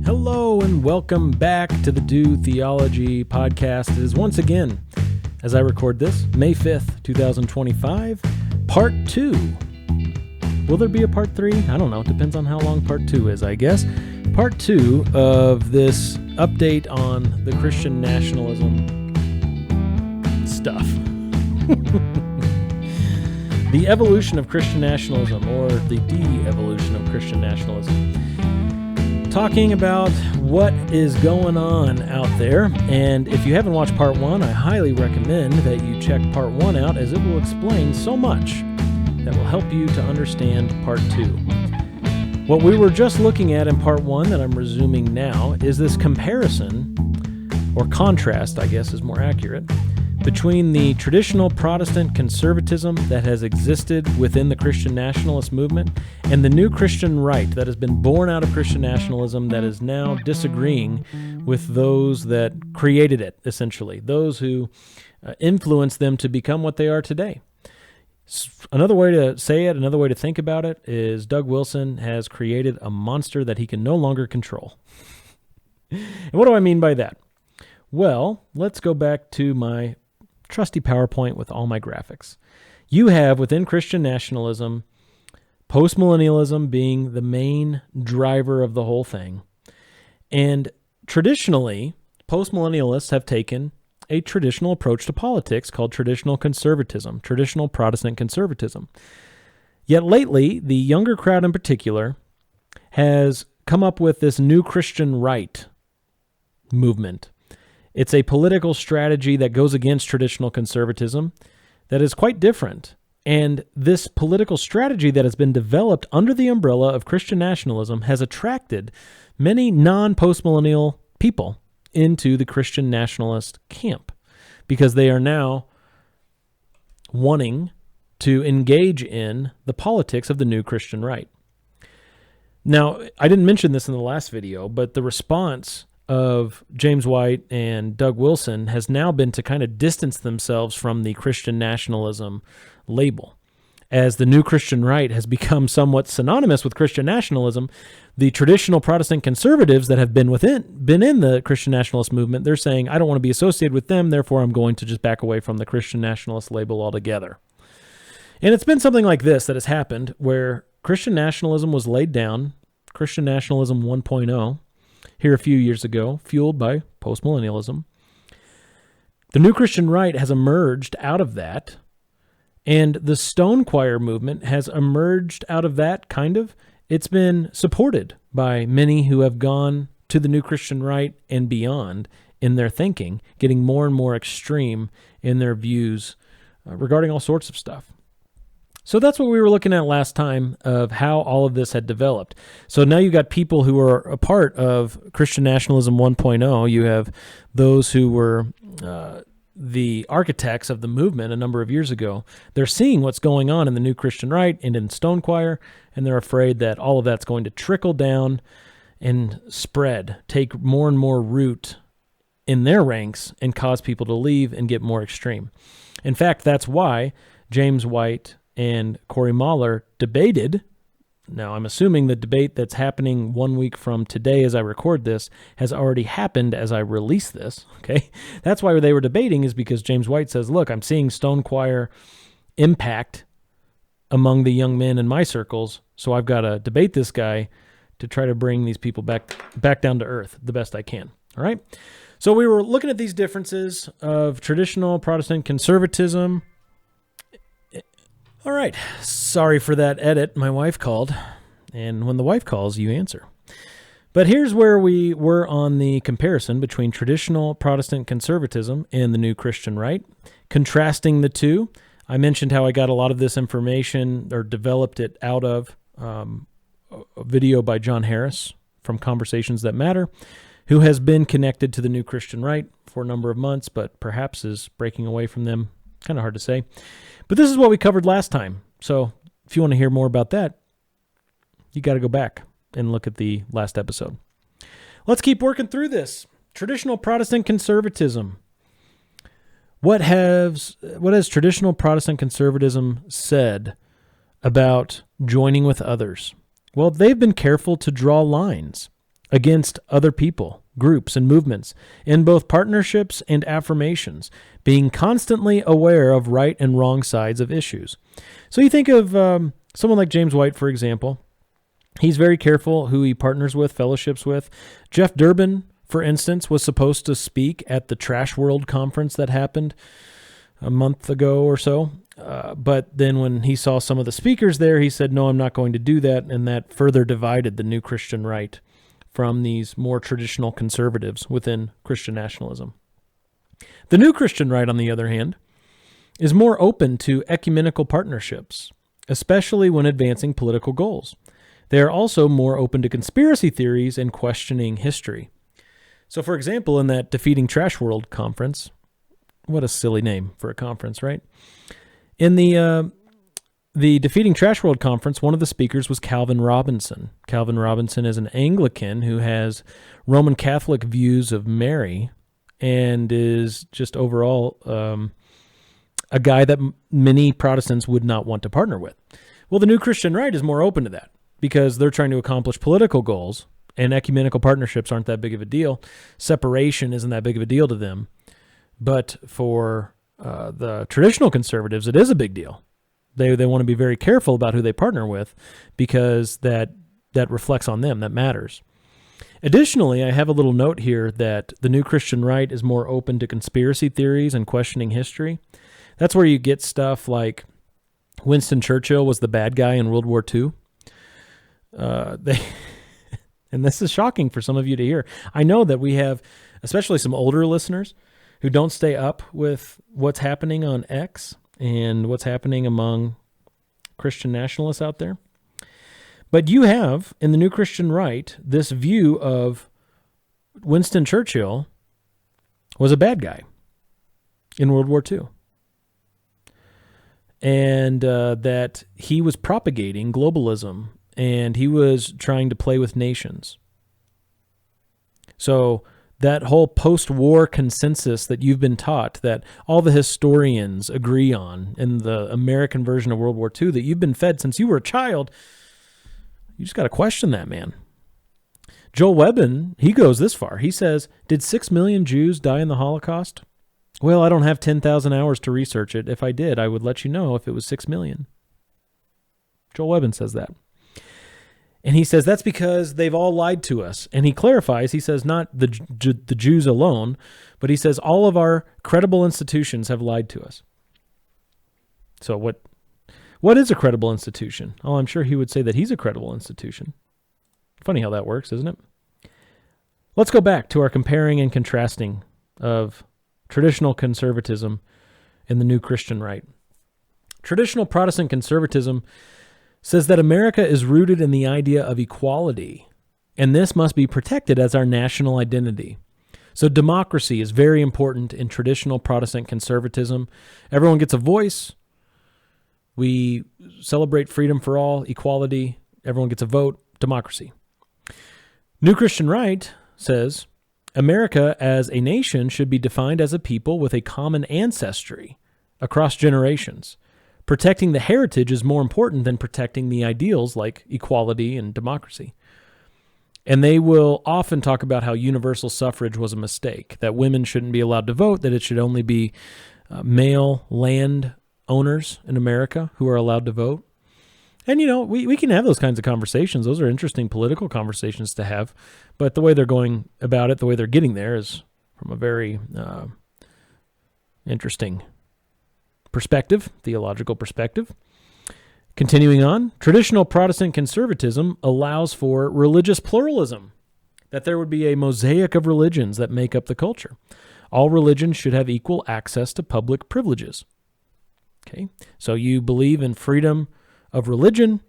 Hello and welcome back to the Do Theology podcast. It is once again, as I record this, May 5th, 2025, part 2. Will there be a part 3? I don't know. It depends on how long part 2 is, I guess. Part 2 of this update on the Christian nationalism stuff. The evolution of Christian nationalism, or the de-evolution of Christian nationalism. Talking about what is going on out there, and if you haven't watched part 1, I highly recommend that you check part 1 out, as it will explain so much that will help you to understand part 2. What we were just looking at in part 1 that I'm resuming now is this comparison, or contrast, I guess is more accurate, between the traditional Protestant conservatism that has existed within the Christian nationalist movement and the new Christian right that has been born out of Christian nationalism that is now disagreeing with those that created it, essentially, those who influenced them to become what they are today. Another way to say it, another way to think about it, is Doug Wilson has created a monster that he can no longer control. And what do I mean by that? Well, let's go back to my trusty PowerPoint with all my graphics. You have, within Christian nationalism, postmillennialism being the main driver of the whole thing. And traditionally, postmillennialists have taken a traditional approach to politics called traditional conservatism, traditional Protestant conservatism. Yet lately, the younger crowd in particular has come up with this new Christian right movement. It's a political strategy that goes against traditional conservatism that is quite different. And this political strategy that has been developed under the umbrella of Christian nationalism has attracted many non-postmillennial people into the Christian nationalist camp because they are now wanting to engage in the politics of the new Christian right. Now, I didn't mention this in the last video, but the response of James White and Doug Wilson has now been to kind of distance themselves from the Christian nationalism label. As the new Christian right has become somewhat synonymous with Christian nationalism, the traditional Protestant conservatives that have been in the Christian nationalist movement, they're saying, I don't want to be associated with them, therefore I'm going to just back away from the Christian nationalist label altogether. And it's been something like this that has happened, where Christian nationalism was laid down, Christian nationalism 1.0, here a few years ago, fueled by postmillennialism. The new Christian right has emerged out of that, and the Stone Choir movement has emerged out of that, kind of. It's been supported by many who have gone to the new Christian right and beyond in their thinking, getting more and more extreme in their views regarding all sorts of stuff. So that's what we were looking at last time of how all of this had developed. So now you've got people who are a part of Christian Nationalism 1.0. You have those who were the architects of the movement a number of years ago. They're seeing what's going on in the new Christian right and in Stone Choir, and they're afraid that all of that's going to trickle down and spread, take more and more root in their ranks and cause people to leave and get more extreme. In fact, that's why James White and Corey Mahler debated. Now, I'm assuming the debate that's happening 1 week from today as I record this has already happened as I release this, okay? That's why they were debating, is because James White says, look, I'm seeing Stone Choir impact among the young men in my circles, so I've got to debate this guy to try to bring these people back down to earth the best I can, all right? So we were looking at these differences of traditional Protestant conservatism. All right, sorry for that edit. My wife called, and when the wife calls, you answer. But here's where we were on the comparison between traditional Protestant conservatism and the new Christian right, contrasting the two. I mentioned how I got a lot of this information, or developed it out of a video by John Harris from Conversations That Matter, who has been connected to the new Christian right for a number of months, but perhaps is breaking away from them. Kind of hard to say. But this is what we covered last time. So if you want to hear more about that, you got to go back and look at the last episode. Let's keep working through this. Traditional Protestant conservatism. What has traditional Protestant conservatism said about joining with others? Well, they've been careful to draw lines. against other people, groups, and movements in both partnerships and affirmations, being constantly aware of right and wrong sides of issues. So you think of someone like James White, for example. He's very careful who he partners with, fellowships with. Jeff Durbin, for instance, was supposed to speak at the Trash World conference that happened a month ago or so. But then when he saw some of the speakers there, he said, no, I'm not going to do that. And that further divided the new Christian right from these more traditional conservatives within Christian nationalism. The new Christian right, on the other hand, is more open to ecumenical partnerships, especially when advancing political goals. They are also more open to conspiracy theories and questioning history. So, for example, in that Defeating Trash World conference, what a silly name for a conference, right? In the Defeating Trash World conference, one of the speakers was Calvin Robinson. Calvin Robinson is an Anglican who has Roman Catholic views of Mary and is just overall a guy that many Protestants would not want to partner with. Well, the new Christian right is more open to that because they're trying to accomplish political goals, and ecumenical partnerships aren't that big of a deal. Separation isn't that big of a deal to them. But for the traditional conservatives, it is a big deal. They want to be very careful about who they partner with because that reflects on them. That matters. Additionally, I have a little note here that the new Christian right is more open to conspiracy theories and questioning history. That's where you get stuff like Winston Churchill was the bad guy in World War II. And this is shocking for some of you to hear. I know that we have, especially some older listeners, who don't stay up with what's happening on X and what's happening among Christian nationalists out there. But you have, in the new Christian right, this view of Winston Churchill was a bad guy in World War II. And that he was propagating globalism and he was trying to play with nations. So that whole post-war consensus that you've been taught, that all the historians agree on in the American version of World War II, that you've been fed since you were a child, you just got to question that, man. Joel Webbin, he goes this far. He says, did 6 million Jews die in the Holocaust? Well, I don't have 10,000 hours to research it. If I did, I would let you know if it was 6 million. Joel Webbin says that. And he says that's because they've all lied to us. And he clarifies, he says not the Jews alone, but he says all of our credible institutions have lied to us. So what is a credible institution? Oh, I'm sure he would say that he's a credible institution. Funny how that works, isn't it? Let's go back to our comparing and contrasting of traditional conservatism and the new Christian right. Traditional Protestant conservatism says that America is rooted in the idea of equality, and this must be protected as our national identity. So democracy is very important in traditional Protestant conservatism. Everyone gets a voice. We celebrate freedom for all, equality. Everyone gets a vote, democracy. New Christian right says America as a nation should be defined as a people with a common ancestry across generations. Protecting the heritage is more important than protecting the ideals like equality and democracy. And they will often talk about how universal suffrage was a mistake, that women shouldn't be allowed to vote, that it should only be male land owners in America who are allowed to vote. And, we can have those kinds of conversations. Those are interesting political conversations to have. But the way they're going about it, the way they're getting there is from a very interesting perspective, theological perspective. Continuing on, traditional Protestant conservatism allows for religious pluralism, that there would be a mosaic of religions that make up the culture. All religions should have equal access to public privileges. Okay, so you believe in freedom of religion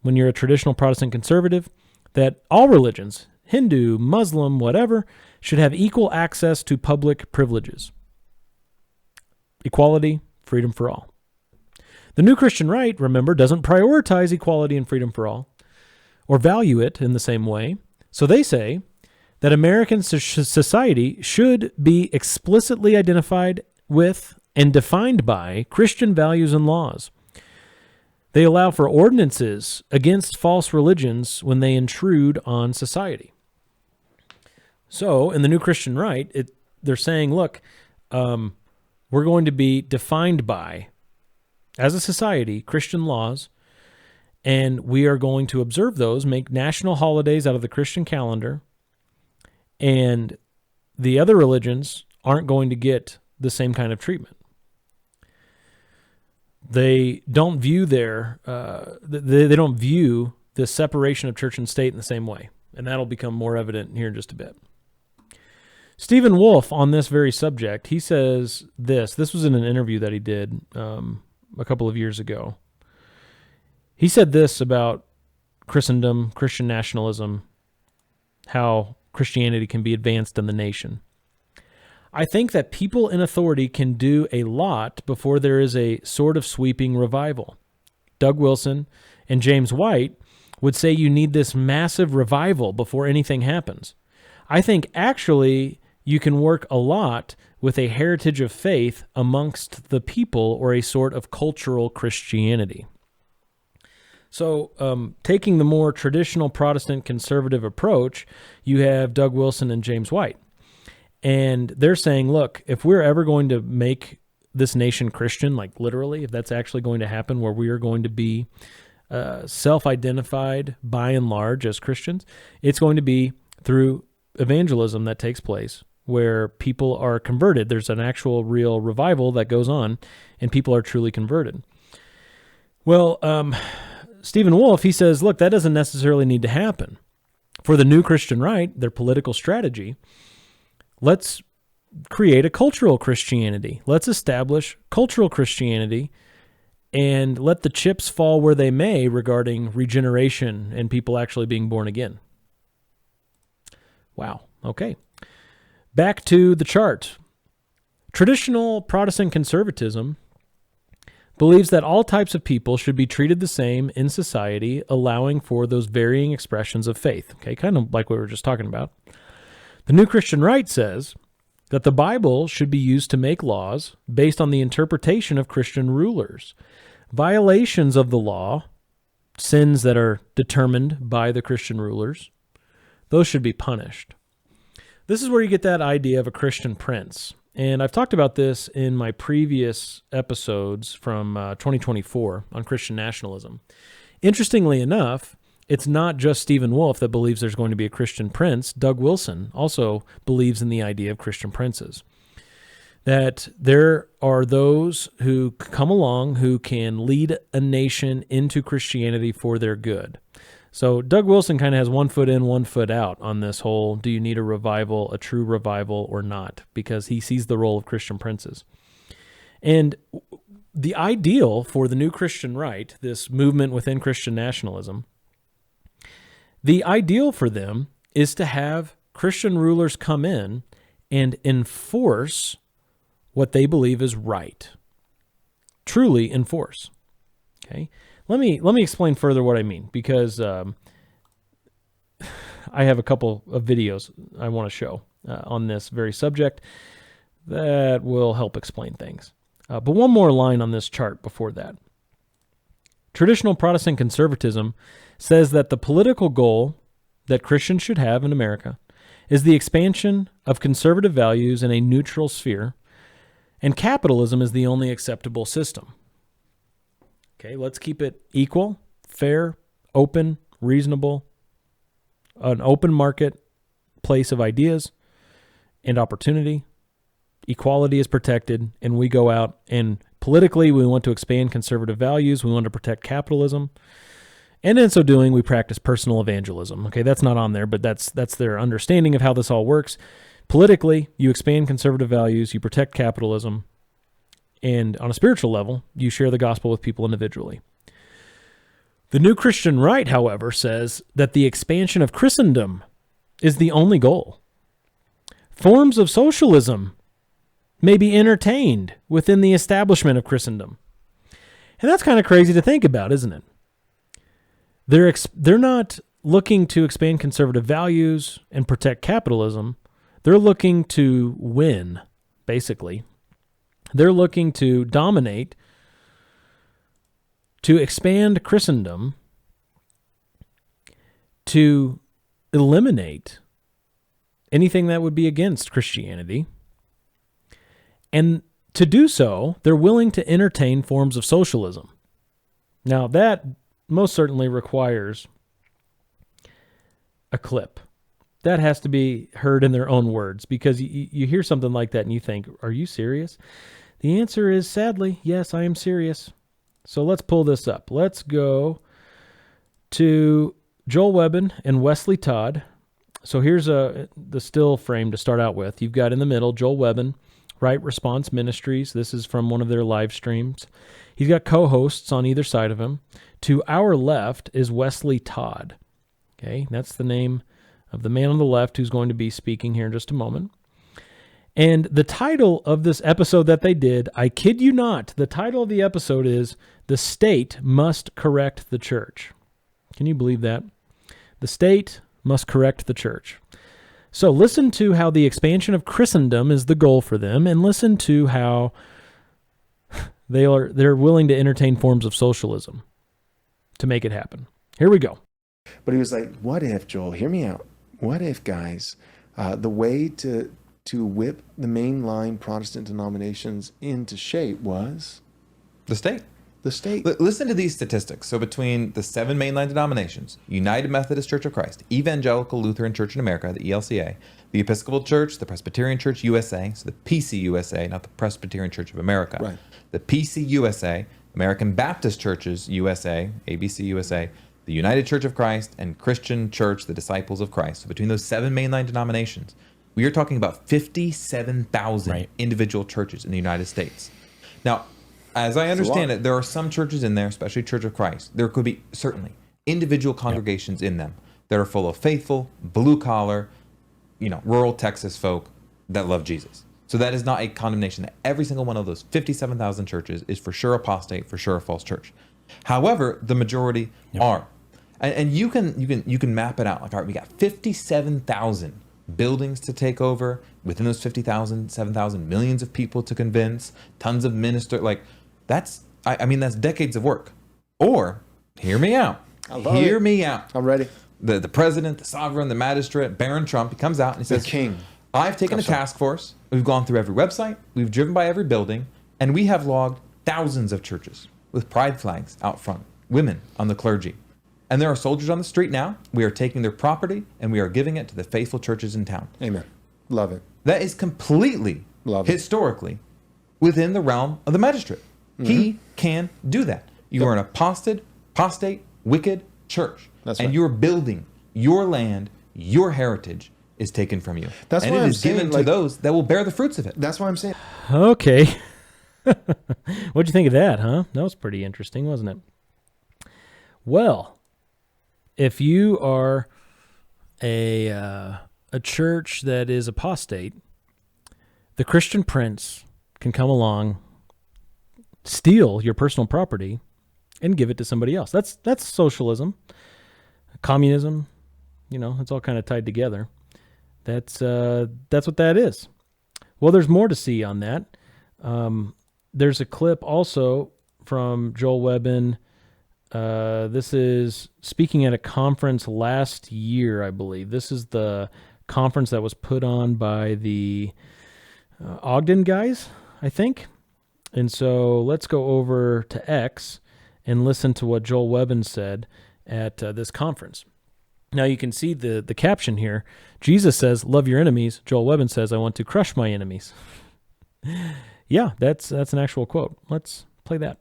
when you're a traditional Protestant conservative, that all religions, Hindu, Muslim, whatever, should have equal access to public privileges. Equality, freedom for all. The new Christian right, remember, doesn't prioritize equality and freedom for all or value it in the same way. So they say that American society should be explicitly identified with and defined by Christian values and laws. They allow for ordinances against false religions when they intrude on society. So in the New Christian Right, they're saying, look, we're going to be defined by, as a society, Christian laws, and we are going to observe those, make national holidays out of the Christian calendar, and the other religions aren't going to get the same kind of treatment. They don't view they don't view the separation of church and state in the same way, and that'll become more evident here in just a bit. Stephen Wolfe, on this very subject, he says this. This was in an interview that he did a couple of years ago. He said this about Christendom, Christian nationalism, how Christianity can be advanced in the nation. I think that people in authority can do a lot before there is a sort of sweeping revival. Doug Wilson and James White would say you need this massive revival before anything happens. I think actually you can work a lot with a heritage of faith amongst the people, or a sort of cultural Christianity. So taking the more traditional Protestant conservative approach, you have Doug Wilson and James White. And they're saying, look, if we're ever going to make this nation Christian, like literally, if that's actually going to happen, where we are going to be self-identified by and large as Christians, it's going to be through evangelism that takes place, where people are converted. There's an actual real revival that goes on, and people are truly converted. Well, Stephen Wolfe, he says, look, that doesn't necessarily need to happen. For the New Christian Right, their political strategy, let's create a cultural Christianity. Let's establish cultural Christianity and let the chips fall where they may regarding regeneration and people actually being born again. Wow. Okay. Back to the chart. Traditional Protestant conservatism believes that all types of people should be treated the same in society, allowing for those varying expressions of faith. Okay, kind of like what we were just talking about. The New Christian Right says that the Bible should be used to make laws based on the interpretation of Christian rulers. Violations of the law, sins that are determined by the Christian rulers, those should be punished. This is where you get that idea of a Christian prince. And I've talked about this in my previous episodes from 2024 on Christian nationalism. Interestingly enough, it's not just Stephen Wolfe that believes there's going to be a Christian prince. Doug Wilson also believes in the idea of Christian princes. That there are those who come along who can lead a nation into Christianity for their good. So Doug Wilson kind of has 1 foot in, 1 foot out on this whole, do you need a revival, a true revival or not? Because he sees the role of Christian princes. And the ideal for the New Christian Right, this movement within Christian nationalism, the ideal for them is to have Christian rulers come in and enforce what they believe is right. Truly enforce. Okay? Let me explain further what I mean, because I have a couple of videos I want to show on this very subject that will help explain things. But one more line on this chart before that. Traditional Protestant conservatism says that the political goal that Christians should have in America is the expansion of conservative values in a neutral sphere, and capitalism is the only acceptable system. Okay, let's keep it equal, fair, open, reasonable, an open market place of ideas and opportunity. Equality is protected, and we go out and politically we want to expand conservative values. We want to protect capitalism. And in so doing, we practice personal evangelism. Okay, that's not on there, but that's their understanding of how this all works. Politically, you expand conservative values, you protect capitalism, and on a spiritual level, you share the gospel with people individually. The New Christian Right, however, says that the expansion of Christendom is the only goal. Forms of socialism may be entertained within the establishment of Christendom. And that's kind of crazy to think about, isn't it? They're not looking to expand conservative values and protect capitalism. They're looking to win, basically. They're looking to dominate, to expand Christendom, to eliminate anything that would be against Christianity. And to do so, they're willing to entertain forms of socialism. Now, that most certainly requires a clip. That has to be heard in their own words, because you hear something like that and you think, are you serious? The answer is, sadly, yes, I am serious. So let's pull this up. Let's go to Joel Webbin and Wesley Todd. So here's the still frame to start out with. You've got in the middle Joel Webbin, Right Response Ministries. This is from one of their live streams. He's got co-hosts on either side of him. To our left is Wesley Todd. Okay, that's the name of the man on the left who's going to be speaking here in just a moment. And the title of this episode that they did, I kid you not, the title of the episode is The State Must Correct the Church. Can you believe that? The state must correct the church. So listen to how the expansion of Christendom is the goal for them, and listen to how they're willing to entertain forms of socialism to make it happen. Here we go. But he was like, what if, Joel, hear me out. What if, guys, the way to whip the mainline Protestant denominations into shape was the state. The state. Listen to these statistics. So between the 7 mainline denominations, United Methodist Church of Christ, Evangelical Lutheran Church in America, the ELCA, the Episcopal Church, the Presbyterian Church USA, so the PCUSA, not the Presbyterian Church of America, right. The PCUSA, American Baptist Churches USA, ABC USA, the United Church of Christ, and Christian Church, the Disciples of Christ. So between those 7 mainline denominations, we are talking about 57,000 individual churches in the United States. Now, as I understand it, there are some churches in there, especially Church of Christ. There could be certainly individual congregations in them that are full of faithful, blue-collar, rural Texas folk that love Jesus. So that is not a condemnation that every single one of those 57,000 churches is for sure apostate, for sure a false church. However, the majority are. And you can map it out. Like, all right, we got 57,000 buildings to take over. Within those 50,000, 7,000, millions of people to convince, tons of ministers. Like, that's decades of work. Or, hear me out. Hear me out. I'm ready. The president, the sovereign, the magistrate, Baron Trump, he comes out and he says, the king. I've taken a task force. We've gone through every website. We've driven by every building. And we have logged thousands of churches with pride flags out front, women on the clergy. And there are soldiers on the street now. We are taking their property and we are giving it to the faithful churches in town. Amen. Love it. That is completely, historically, within the realm of the magistrate. Mm-hmm. He can do that. You are an apostate, wicked church. That's and right. you're building your land, your heritage is taken from you. That's and why it I'm is given saying, to those that will bear the fruits of it. That's why I'm saying. Okay. What'd you think of that, huh? That was pretty interesting, wasn't it? Well, if you are a church that is apostate, the Christian prince can come along, steal your personal property, and give it to somebody else. That's socialism, communism. It's all kind of tied together. That's what that is. Well, there's more to see on that. There's a clip also from Joel Webbin. This is speaking at a conference last year, I believe. This is the conference that was put on by the Ogden guys, I think. And so let's go over to X and listen to what Joel Webbin said at this conference. Now you can see the caption here. Jesus says, love your enemies. Joel Webbin says, I want to crush my enemies. Yeah, that's an actual quote. Let's play that.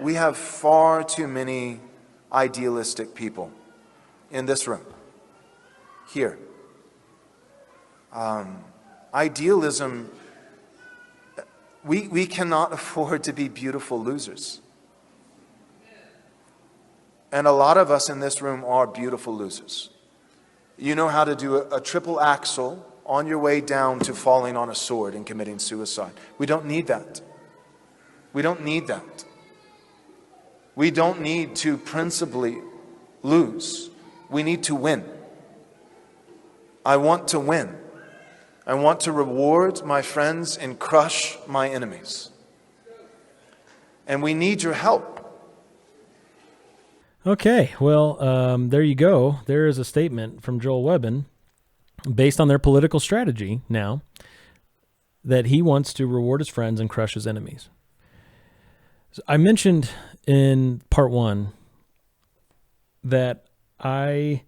We have far too many idealistic people in this room, here. Idealism, we cannot afford to be beautiful losers. And a lot of us in this room are beautiful losers. You know how to do a triple axel on your way down to falling on a sword and committing suicide. We don't need that. We don't need that. We don't need to principally lose. We need to win. I want to win. I want to reward my friends and crush my enemies. And we need your help. Okay, well, there you go. There is a statement from Joel Webbin based on their political strategy now that he wants to reward his friends and crush his enemies. So I mentioned in part 1 that I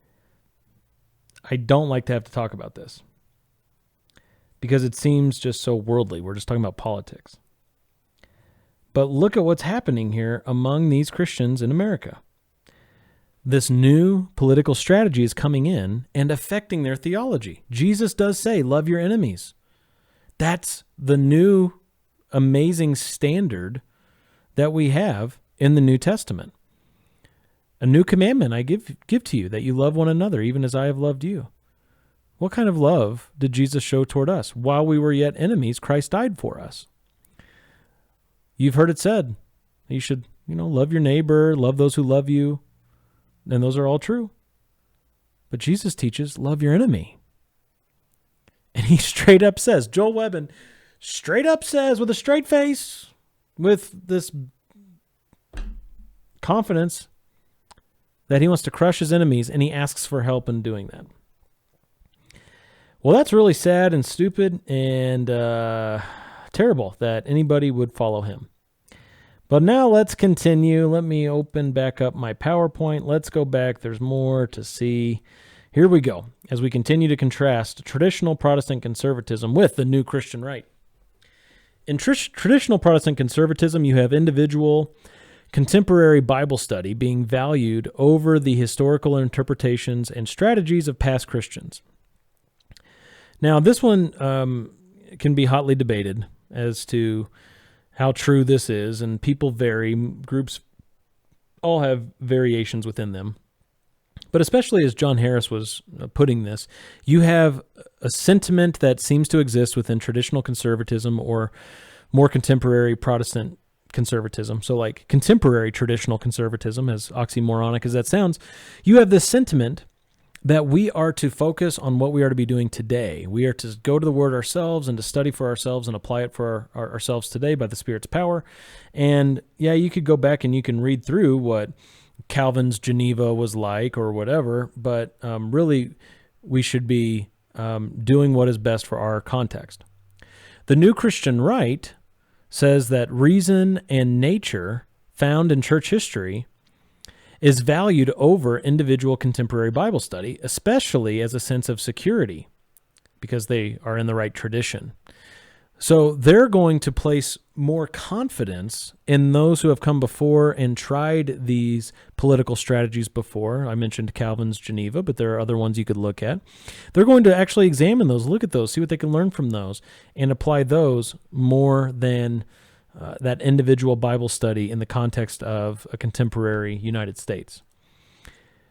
don't like to have to talk about this because it seems just so worldly. We're just talking about politics. But look at what's happening here among these Christians in America. This new political strategy is coming in and affecting their theology. Jesus does say, love your enemies. That's the new amazing standard that we have in the New Testament. A new commandment I give to you, that you love one another, even as I have loved you. What kind of love did Jesus show toward us? While we were yet enemies, Christ died for us. You've heard it said, you should, love your neighbor, love those who love you. And those are all true. But Jesus teaches, love your enemy. And he straight up says, Joel Webbin straight up says with a straight face, with this confidence, that he wants to crush his enemies, and he asks for help in doing that. Well, that's really sad and stupid and terrible that anybody would follow him. But now let's continue. Let me open back up my PowerPoint. Let's go back. There's more to see. Here we go, as we continue to contrast traditional Protestant conservatism with the new Christian right. In traditional Protestant conservatism, you have individual, contemporary Bible study being valued over the historical interpretations and strategies of past Christians. Now, this one can be hotly debated as to how true this is, and people vary. Groups all have variations within them. But especially as John Harris was putting this, you have a sentiment that seems to exist within traditional conservatism or more contemporary Protestant conservatism. So like contemporary traditional conservatism, as oxymoronic as that sounds, you have this sentiment that we are to focus on what we are to be doing today. We are to go to the Word ourselves and to study for ourselves and apply it for ourselves today by the Spirit's power. And yeah, you could go back and you can read through what Calvin's Geneva was like or whatever, but really we should be doing what is best for our context. The New Christian Right says that reason and nature found in church history is valued over individual contemporary Bible study, especially as a sense of security, because they are in the right tradition. So they're going to place more confidence in those who have come before and tried these political strategies before. I mentioned Calvin's Geneva, but there are other ones you could look at. They're going to actually examine those, look at those, see what they can learn from those, and apply those more than that individual Bible study in the context of a contemporary United States.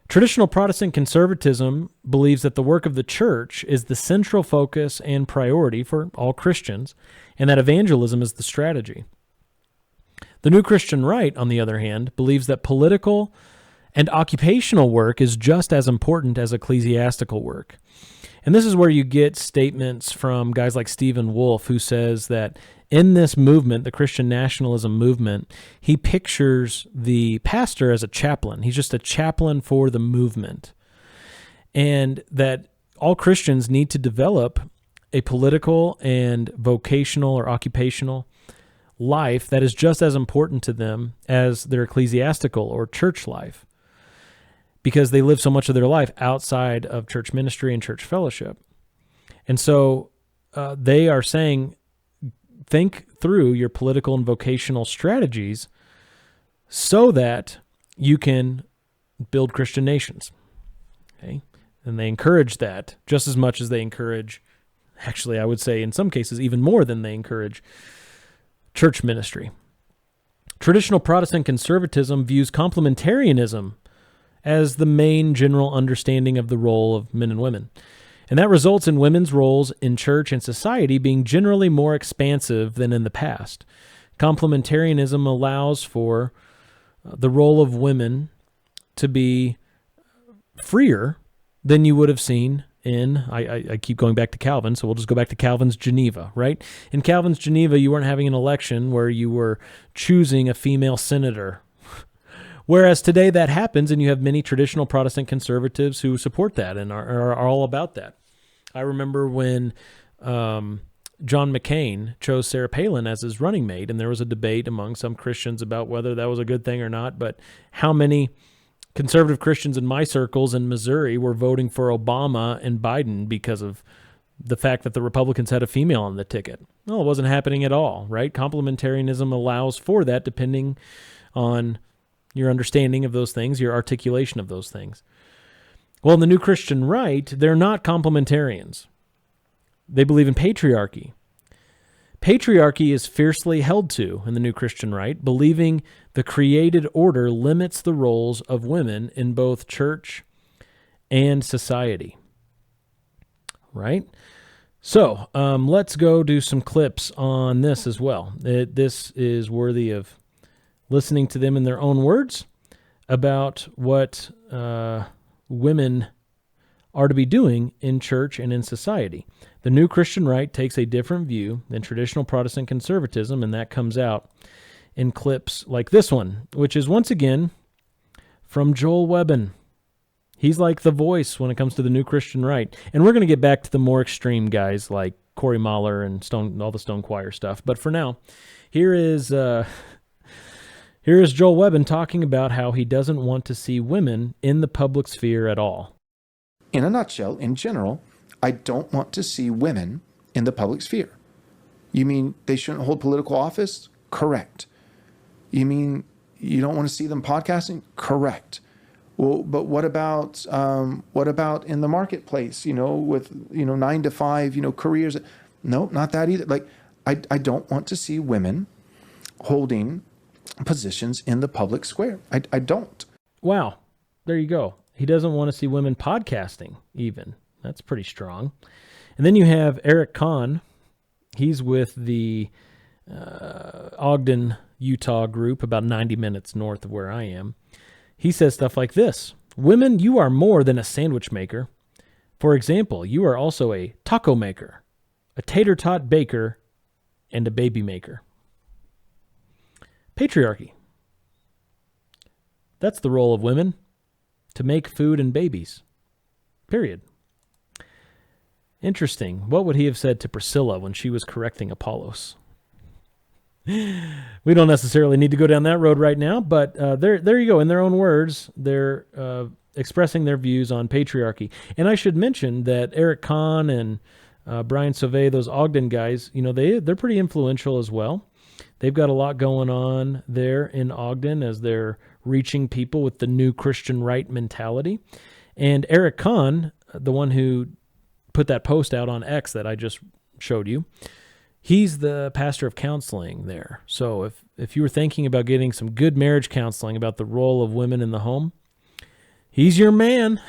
Traditional Protestant conservatism believes that the work of the church is the central focus and priority for all Christians, and that evangelism is the strategy. The New Christian Right, on the other hand, believes that political and occupational work is just as important as ecclesiastical work. And this is where you get statements from guys like Stephen Wolfe, who says that in this movement, the Christian Nationalism movement, he pictures the pastor as a chaplain. He's just a chaplain for the movement. And that all Christians need to develop a political and vocational or occupational life that is just as important to them as their ecclesiastical or church life, because they live so much of their life outside of church ministry and church fellowship. And so they are saying, think through your political and vocational strategies so that you can build Christian nations. Okay? And they encourage that just as much as they encourage, actually, I would say in some cases even more than they encourage church ministry. Traditional Protestant conservatism views complementarianism as the main general understanding of the role of men and women. And that results in women's roles in church and society being generally more expansive than in the past. Complementarianism allows for the role of women to be freer than you would have seen in, I keep going back to Calvin, so we'll just go back to Calvin's Geneva, right? In Calvin's Geneva, you weren't having an election where you were choosing a female senator. Whereas today that happens, and you have many traditional Protestant conservatives who support that and are all about that. I remember when John McCain chose Sarah Palin as his running mate, and there was a debate among some Christians about whether that was a good thing or not, but how many conservative Christians in my circles in Missouri were voting for Obama and Biden because of the fact that the Republicans had a female on the ticket. Well, it wasn't happening at all, right? Complementarianism allows for that depending on your understanding of those things, your articulation of those things. Well, in the New Christian Right, they're not complementarians. They believe in patriarchy. Patriarchy is fiercely held to in the New Christian Right, believing the created order limits the roles of women in both church and society. Right? So let's go do some clips on this as well. This is worthy of listening to them in their own words about what women are to be doing in church and in society. The New Christian Right takes a different view than traditional Protestant conservatism, and that comes out in clips like this one, which is once again from Joel Webbin. He's like the voice when it comes to the New Christian Right. And we're going to get back to the more extreme guys like Corey Mahler and all the Stone Choir stuff. But for now, here is Joel Webbin talking about how he doesn't want to see women in the public sphere at all. In a nutshell, in general, I don't want to see women in the public sphere. You mean they shouldn't hold political office? Correct. You mean you don't want to see them podcasting? Correct. Well, but what about in the marketplace, with, 9 to 5, careers? No, not that either. Like, I don't want to see women holding positions in the public square. I don't. Wow. There you go. He doesn't want to see women podcasting even. That's pretty strong. And then you have Eric Kahn. He's with the Ogden, Utah group, about 90 minutes north of where I am. He says stuff like this: women, you are more than a sandwich maker. For example, you are also a taco maker, a tater tot baker, and a baby maker. Patriarchy. That's the role of women, to make food and babies. Period. Interesting. What would he have said to Priscilla when she was correcting Apollos? We don't necessarily need to go down that road right now, but there you go. In their own words, they're expressing their views on patriarchy. And I should mention that Eric Kahn and Brian Sauvé, those Ogden guys, they're pretty influential as well. They've got a lot going on there in Ogden as they're reaching people with the New Christian Right mentality. And Eric Kahn, the one who put that post out on X that I just showed you, he's the pastor of counseling there. So if you were thinking about getting some good marriage counseling about the role of women in the home, he's your man.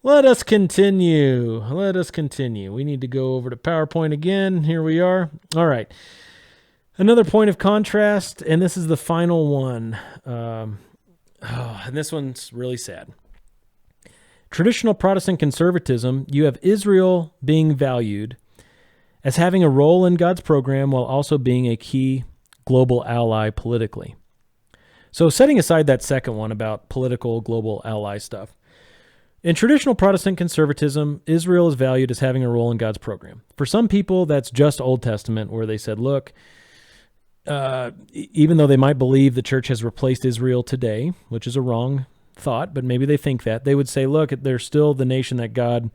Let us continue. We need to go over to PowerPoint again. Here we are. All right. Another point of contrast, and this is the final one. And this one's really sad. Traditional Protestant conservatism, you have Israel being valued as having a role in God's program while also being a key global ally politically. So setting aside that second one about political global ally stuff, in traditional Protestant conservatism, Israel is valued as having a role in God's program. For some people, that's just Old Testament, where they said, look, even though they might believe the church has replaced Israel today, which is a wrong thought, but maybe they think that, they would say, look, they're still the nation that God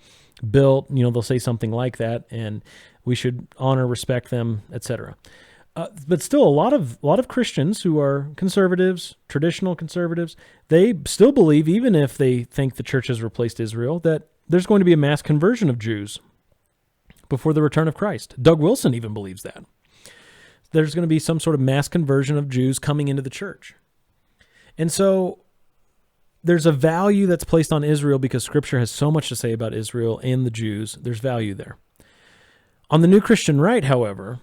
built. They'll say something like that, and we should honor, respect them, etc. But still, a lot of Christians who are conservatives, traditional conservatives, they still believe, even if they think the church has replaced Israel, that there's going to be a mass conversion of Jews before the return of Christ. Doug Wilson even believes that. There's going to be some sort of mass conversion of Jews coming into the church. And so there's a value that's placed on Israel because Scripture has so much to say about Israel and the Jews. There's value there. On the New Christian Right, however,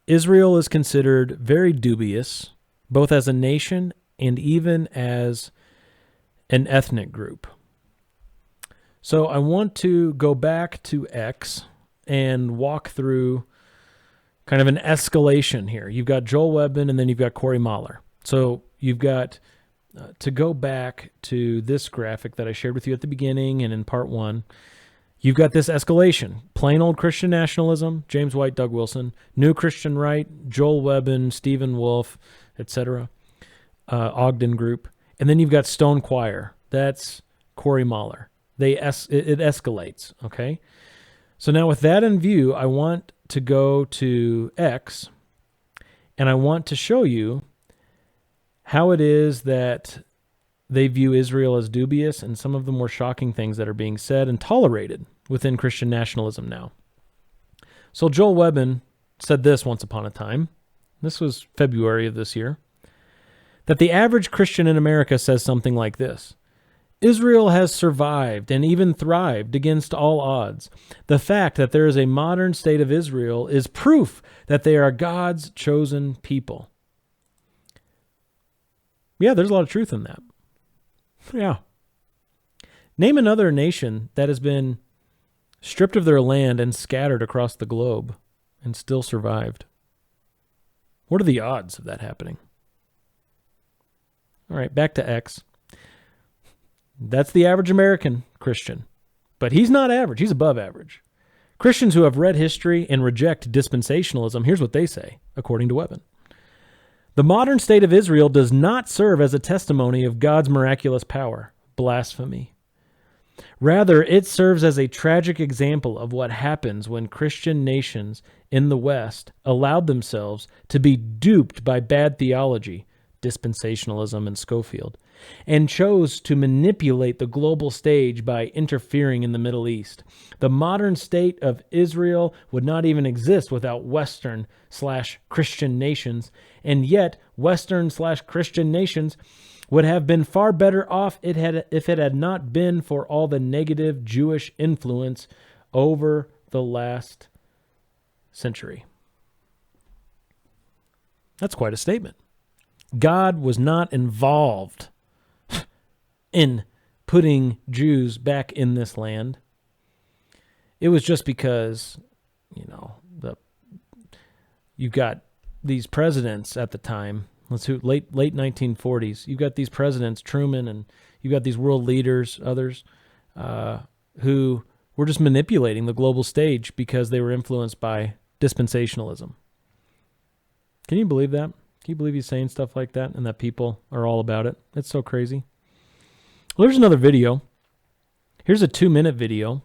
Israel is considered very dubious, both as a nation and even as an ethnic group. So I want to go back to X and walk through kind of an escalation here. You've got Joel Webben, and then you've got Corey Mahler. So you've got, to go back to this graphic that I shared with you at the beginning and in part 1, you've got this escalation. Plain old Christian nationalism, James White, Doug Wilson. New Christian right, Joel Webben, Stephen Wolfe, etc. Ogden Group. And then you've got Stone Choir. That's Corey Mahler. It escalates, okay? So now with that in view, I want to go to X, and I want to show you how it is that they view Israel as dubious and some of the more shocking things that are being said and tolerated within Christian nationalism now. So Joel Webben said this once upon a time, this was February of this year, that the average Christian in America says something like this: Israel has survived and even thrived against all odds. The fact that there is a modern state of Israel is proof that they are God's chosen people. Yeah, there's a lot of truth in that. Yeah. Name another nation that has been stripped of their land and scattered across the globe and still survived. What are the odds of that happening? All right, back to X. That's the average American Christian. But he's not average. He's above average. Christians who have read history and reject dispensationalism, here's what they say, according to Webben. The modern state of Israel does not serve as a testimony of God's miraculous power. Blasphemy. Rather, it serves as a tragic example of what happens when Christian nations in the West allowed themselves to be duped by bad theology, dispensationalism and Schofield, and chose to manipulate the global stage by interfering in the Middle East. The modern state of Israel would not even exist without Western/Christian nations, and yet Western/Christian nations would have been far better off if it had not been for all the negative Jewish influence over the last century. That's quite a statement. God was not involved in putting Jews back in this land. It was just because, you've got these presidents at the time, late 1940s. You've got these presidents, Truman, and you've got these world leaders, others, who were just manipulating the global stage because they were influenced by dispensationalism. Can you believe that? Can you believe he's saying stuff like that and that people are all about it? It's so crazy. Well, there's another video. Here's a 2-minute video.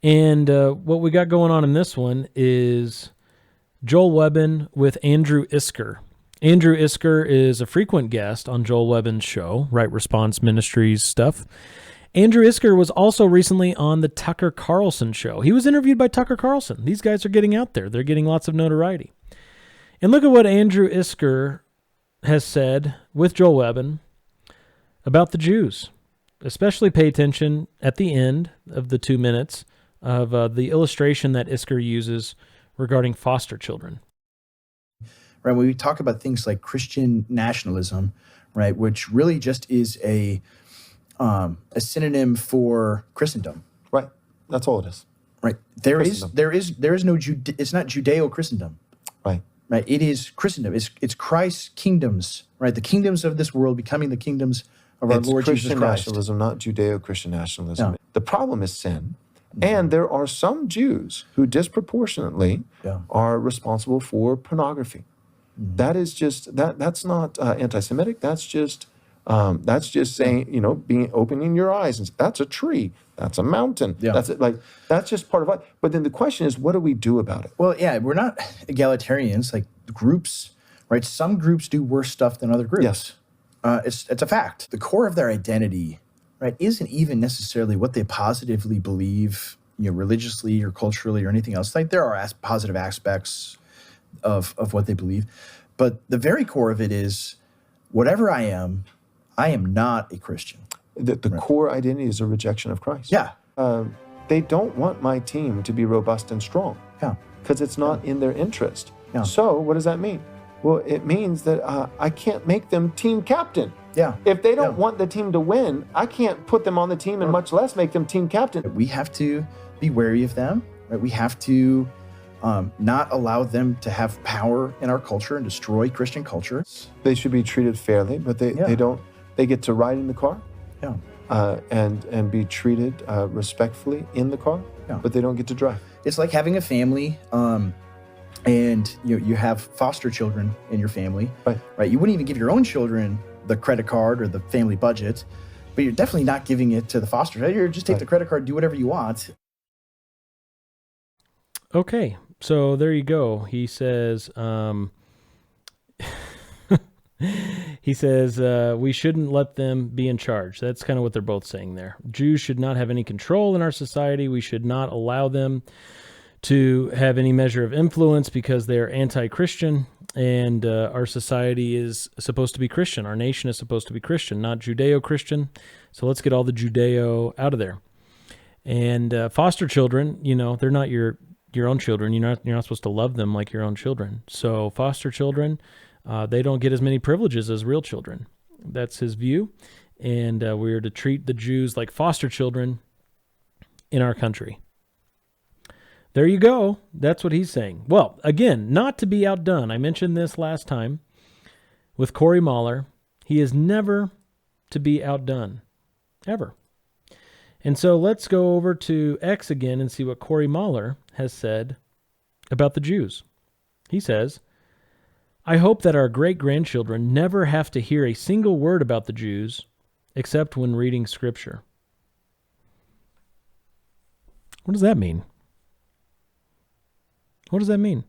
And what we got going on in this one is Joel Webben with Andrew Isker. Andrew Isker is a frequent guest on Joel Webben's show, Right Response Ministries stuff. Andrew Isker was also recently on the Tucker Carlson show. He was interviewed by Tucker Carlson. These guys are getting out there. They're getting lots of notoriety. And look at what Andrew Isker has said with Joel Webben about the Jews. Especially pay attention at the end of the 2 minutes of the illustration that Isker uses regarding foster children. Right, when we talk about things like Christian nationalism, right, which really just is a synonym for Christendom. Right. That's all it is. Right. There is no it's not Judeo-Christendom. Right. Right. It is Christendom. It's Christ's kingdoms, right? The kingdoms of this world becoming the kingdoms of our Lord Jesus Christ. Christian nationalism, not Judeo-Christian nationalism. No. The problem is sin. And there are some Jews who disproportionately are responsible for pornography. That is just that's not anti-Semitic. That's just saying, opening your eyes and that's a tree, that's a mountain. Yeah. That's just part of life. But then the question is, what do we do about it? Well, yeah, we're not egalitarians like groups, right? Some groups do worse stuff than other groups. Yes. It's a fact. The core of their identity, right, isn't even necessarily what they positively believe, religiously or culturally or anything else. Like there are positive aspects of what they believe, but the very core of it is whatever I am not a Christian. The core identity is a rejection of Christ. Yeah. They don't want my team to be robust and strong. Yeah. Because it's not in their interest. Yeah. So what does that mean? Well, it means that I can't make them team captain. Yeah. If they don't want the team to win, I can't put them on the team and much less make them team captain. We have to be wary of them. Right? We have to not allow them to have power in our culture and destroy Christian culture. They should be treated fairly, but they don't. They get to ride in the car, and be treated respectfully in the car, but they don't get to drive. It's like having a family, and you have foster children in your family, right? You wouldn't even give your own children the credit card or the family budget, but you're definitely not giving it to the foster child. You're just take the credit card, do whatever you want. Okay, so there you go. He says, we shouldn't let them be in charge. That's kind of what they're both saying there. Jews should not have any control in our society. We should not allow them to have any measure of influence because they're anti-Christian, and our society is supposed to be Christian. Our nation is supposed to be Christian, not Judeo-Christian. So let's get all the Judeo out of there. And foster children, they're not your own children. You're not supposed to love them like your own children. So foster children, they don't get as many privileges as real children. That's his view. And we are to treat the Jews like foster children in our country. There you go. That's what he's saying. Well, again, not to be outdone. I mentioned this last time with Corey Mahler. He is never to be outdone, ever. And so let's go over to X again and see what Corey Mahler has said about the Jews. He says, I hope that our great-grandchildren never have to hear a single word about the Jews except when reading Scripture. What does that mean? What does that mean?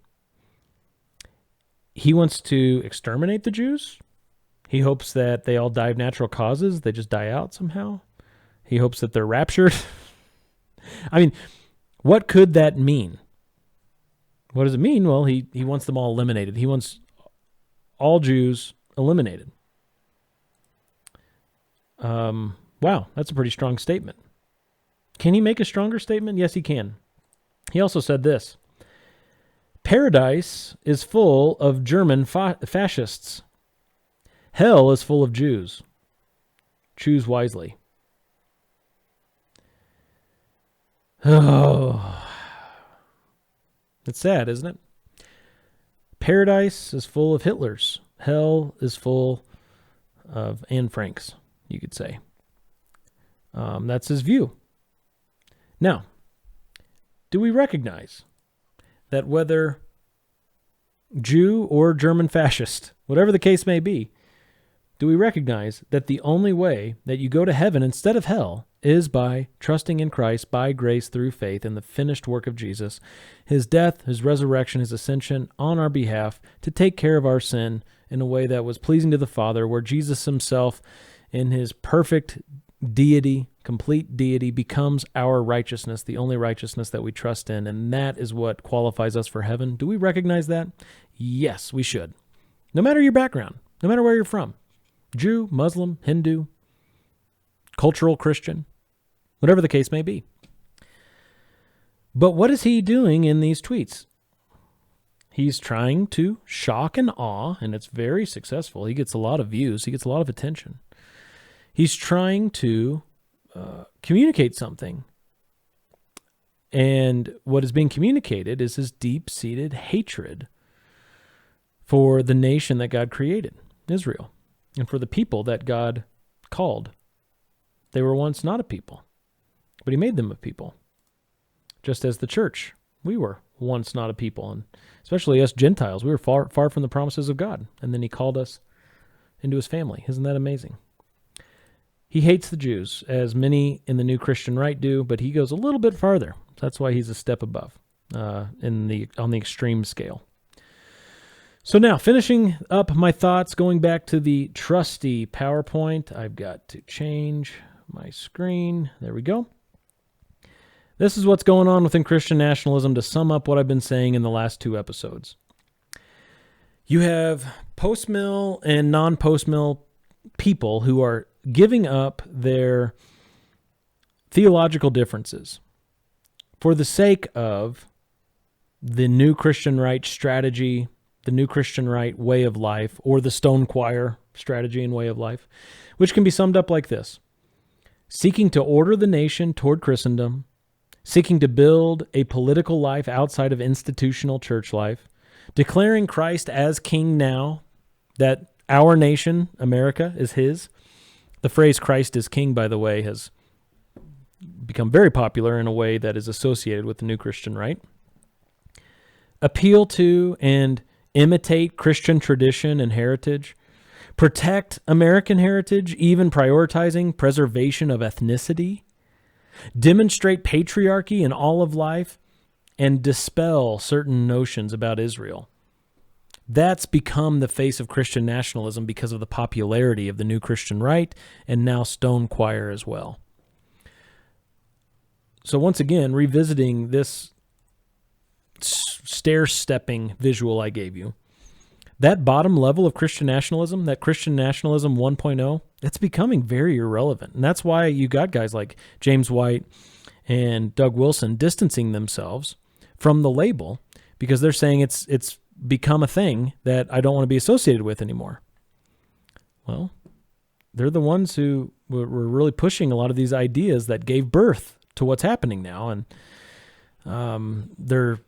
He wants to exterminate the Jews? He hopes that they all die of natural causes. They just die out somehow. He hopes that they're raptured. I mean, what could that mean? What does it mean? Well, he wants them all eliminated. He wants all Jews eliminated. Wow, that's a pretty strong statement. Can he make a stronger statement? Yes, he can. He also said this. Paradise is full of German fascists. Hell is full of Jews. Choose wisely. Oh, it's sad, isn't it? Paradise is full of Hitlers. Hell is full of Anne Franks, you could say. That's his view. Now, do we recognize that whether Jew or German fascist, whatever the case may be, do we recognize that the only way that you go to heaven instead of hell is by trusting in Christ by grace through faith in the finished work of Jesus, his death, his resurrection, his ascension on our behalf to take care of our sin in a way that was pleasing to the Father, where Jesus himself in his perfect deity, complete deity, becomes our righteousness, the only righteousness that we trust in, and that is what qualifies us for heaven. Do we recognize that? Yes, we should. No matter your background, no matter where you're from, Jew, Muslim, Hindu, cultural Christian, whatever the case may be. But what is he doing in these tweets? He's trying to shock and awe, and it's very successful. He gets a lot of views. He gets a lot of attention. He's trying to communicate something. And what is being communicated is his deep-seated hatred for the nation that God created, Israel, and for the people that God called. They were once not a people, but he made them a people. Just as the church, we were once not a people, and especially us Gentiles, we were far, far from the promises of God, and then he called us into his family. Isn't that amazing? He hates the Jews, as many in the new Christian right do, but he goes a little bit farther. That's why he's a step above on the extreme scale. So now, finishing up my thoughts, going back to the trusty PowerPoint, I've got to change my screen. There we go. This is what's going on within Christian nationalism to sum up what I've been saying in the last 2 episodes. You have post-mill and non-post-mill people who are giving up their theological differences for the sake of the new Christian right strategy, the new Christian right way of life, or the stone choir strategy and way of life, which can be summed up like this: seeking to order the nation toward Christendom, seeking to build a political life outside of institutional church life, declaring Christ as king now, that our nation, America, is his. The phrase Christ is king, by the way, has become very popular in a way that is associated with the new Christian right. Appeal to and imitate Christian tradition and heritage. Protect American heritage, even prioritizing preservation of ethnicity. Demonstrate patriarchy in all of life, and dispel certain notions about Israel. That's become the face of Christian nationalism because of the popularity of the new Christian right and now Stone Choir as well. So once again, revisiting this stair-stepping visual I gave you, that bottom level of Christian nationalism, that Christian nationalism 1.0, that's becoming very irrelevant. And that's why you got guys like James White and Doug Wilson distancing themselves from the label, because they're saying it's become a thing that I don't want to be associated with anymore. Well, they're the ones who were really pushing a lot of these ideas that gave birth to what's happening now. And they're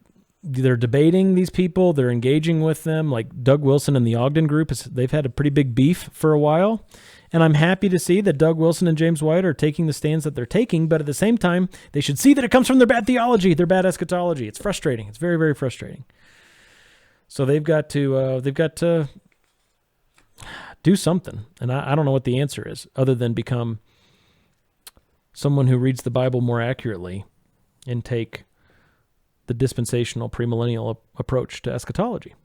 debating these people. They're engaging with them. Like Doug Wilson and the Ogden Group, they've had a pretty big beef for a while. And I'm happy to see that Doug Wilson and James White are taking the stands that they're taking. But at the same time, they should see that it comes from their bad theology, their bad eschatology. It's frustrating. It's very, very frustrating. So they've got to do something. And I don't know what the answer is, other than become someone who reads the Bible more accurately and take the dispensational premillennial approach to eschatology.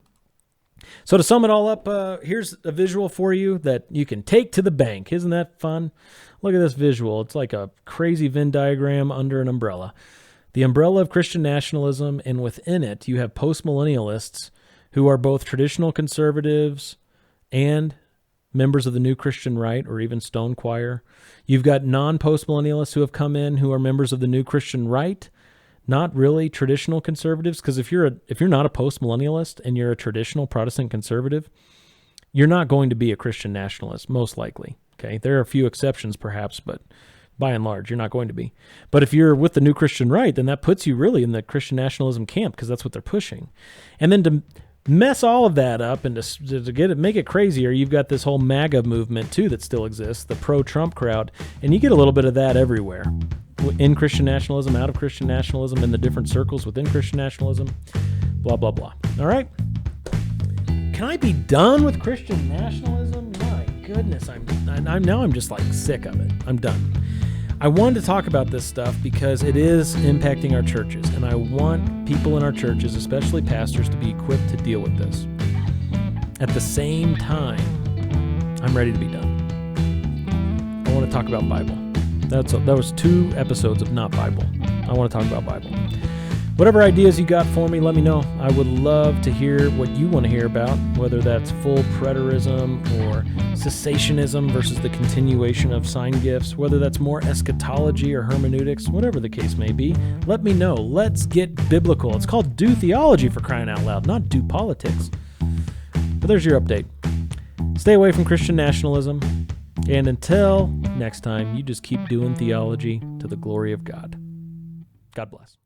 So to sum it all up, here's a visual for you that you can take to the bank. Isn't that fun? Look at this visual. It's like a crazy Venn diagram under an umbrella. The umbrella of Christian nationalism, and within it you have postmillennialists who are both traditional conservatives and members of the new Christian right, or even Stone Choir. You've got non-postmillennialists who have come in who are members of the new Christian right, not really traditional conservatives, because if you're not a postmillennialist and you're a traditional Protestant conservative, you're not going to be a Christian nationalist, most likely. Okay, there are a few exceptions perhaps, but by and large, you're not going to be. But if you're with the new Christian right, then that puts you really in the Christian nationalism camp, because that's what they're pushing. And then to mess all of that up and to make it crazier, you've got this whole MAGA movement too that still exists, the pro-Trump crowd, and you get a little bit of that everywhere. In Christian nationalism, out of Christian nationalism, in the different circles within Christian nationalism, blah, blah, blah. All right? Can I be done with Christian nationalism? My goodness, I'm just like sick of it. I'm done. I wanted to talk about this stuff because it is impacting our churches, and I want people in our churches, especially pastors, to be equipped to deal with this. At the same time, I'm ready to be done. I want to talk about Bible. That was 2 episodes of not Bible. I want to talk about Bible. Whatever ideas you got for me, let me know. I would love to hear what you want to hear about, whether that's full preterism or cessationism versus the continuation of sign gifts, whether that's more eschatology or hermeneutics, whatever the case may be. Let me know. Let's get biblical. It's called Do Theology, for crying out loud, not Do Politics. But there's your update. Stay away from Christian nationalism. And until next time, you just keep doing theology to the glory of God. God bless.